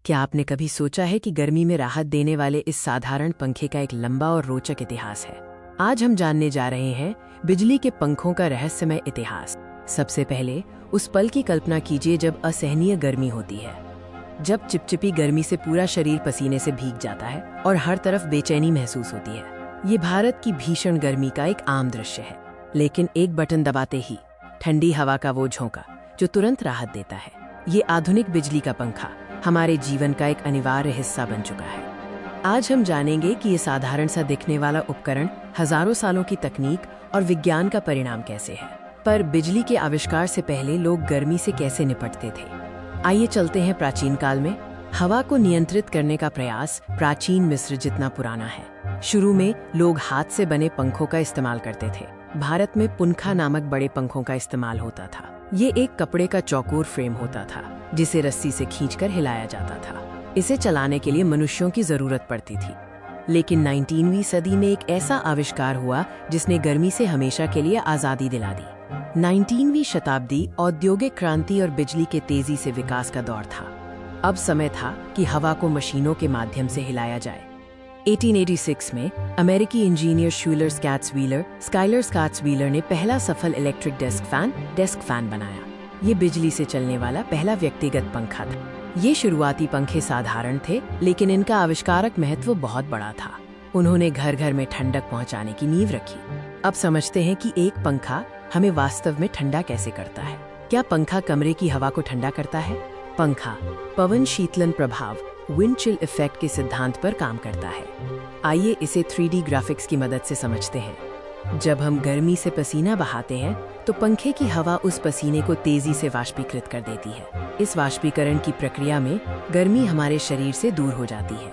क्या आपने कभी सोचा है कि गर्मी में राहत देने वाले इस साधारण पंखे का एक लंबा और रोचक इतिहास है। आज हम जानने जा रहे हैं बिजली के पंखों का रहस्यमय इतिहास। सबसे पहले उस पल की कल्पना कीजिए जब असहनीय गर्मी होती है, जब चिपचिपी गर्मी से पूरा शरीर पसीने से भीग जाता है और हर तरफ बेचैनी महसूस होती है। ये भारत की भीषण गर्मी का एक आम दृश्य है, लेकिन एक बटन दबाते ही ठंडी हवा का वो झोंका जो तुरंत राहत देता है। ये आधुनिक बिजली का पंखा हमारे जीवन का एक अनिवार्य हिस्सा बन चुका है। आज हम जानेंगे कि ये साधारण सा दिखने वाला उपकरण हजारों सालों की तकनीक और विज्ञान का परिणाम कैसे है। पर बिजली के आविष्कार से पहले लोग गर्मी से कैसे निपटते थे? आइए चलते हैं प्राचीन काल में। हवा को नियंत्रित करने का प्रयास प्राचीन मिस्र जितना पुराना है। शुरू में लोग हाथ से बने पंखों का इस्तेमाल करते थे। भारत में पुनखा नामक बड़े पंखों का इस्तेमाल होता था। ये एक कपड़े का चौकोर फ्रेम होता था जिसे रस्सी से खींचकर हिलाया जाता था। इसे चलाने के लिए मनुष्यों की जरूरत पड़ती थी। लेकिन 19वीं सदी में एक ऐसा आविष्कार हुआ जिसने गर्मी से हमेशा के लिए आजादी दिला दी। 19वीं शताब्दी औद्योगिक क्रांति और बिजली के तेजी से विकास का दौर था। अब समय था कि हवा को मशीनों के माध्यम से हिलाया जाए। 1886 में अमेरिकी इंजीनियर शूलर स्काट्स-व्हीलर ने पहला सफल इलेक्ट्रिक डेस्क फैन बनाया। ये बिजली से चलने वाला पहला व्यक्तिगत पंखा था। ये शुरुआती पंखे साधारण थे, लेकिन इनका आविष्कारक महत्व बहुत बड़ा था। उन्होंने घर घर में ठंडक पहुंचाने की नींव रखी। अब समझते हैं कि एक पंखा हमें वास्तव में ठंडा कैसे करता है। क्या पंखा कमरे की हवा को ठंडा करता है? पंखा पवन शीतलन प्रभाव विंड चिल इफेक्ट के सिद्धांत पर काम करता है। आइए इसे 3D ग्राफिक्स की मदद से समझते हैं। जब हम गर्मी से पसीना बहाते हैं तो पंखे की हवा उस पसीने को तेजी से वाष्पीकृत कर देती है। इस वाष्पीकरण की प्रक्रिया में गर्मी हमारे शरीर से दूर हो जाती है।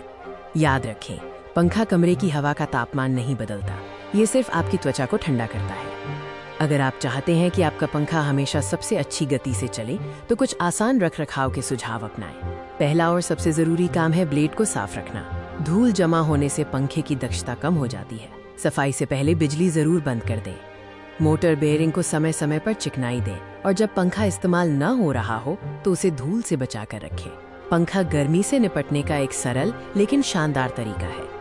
याद रखें, पंखा कमरे की हवा का तापमान नहीं बदलता, ये सिर्फ आपकी त्वचा को ठंडा करता है। अगर आप चाहते हैं कि आपका पंखा हमेशा सबसे अच्छी गति से चले तो कुछ आसान रखरखाव के सुझाव अपनाएं। पहला और सबसे जरूरी काम है ब्लेड को साफ रखना। धूल जमा होने से पंखे की दक्षता कम हो जाती है। सफाई से पहले बिजली जरूर बंद कर दें। मोटर बेयरिंग को समय समय पर चिकनाई दें और जब पंखा इस्तेमाल न हो रहा हो तो उसे धूल से बचा कर रखें। पंखा गर्मी से निपटने का एक सरल लेकिन शानदार तरीका है।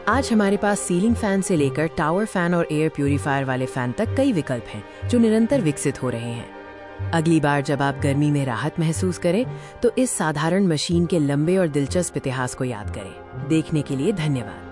आज हमारे पास सीलिंग फैन से लेकर टावर फैन और एयर प्यूरीफायर वाले फैन तक कई विकल्प हैं जो निरंतर विकसित हो रहे हैं। अगली बार जब आप गर्मी में राहत महसूस करें तो इस साधारण मशीन के लंबे और दिलचस्प इतिहास को याद करें। देखने के लिए धन्यवाद।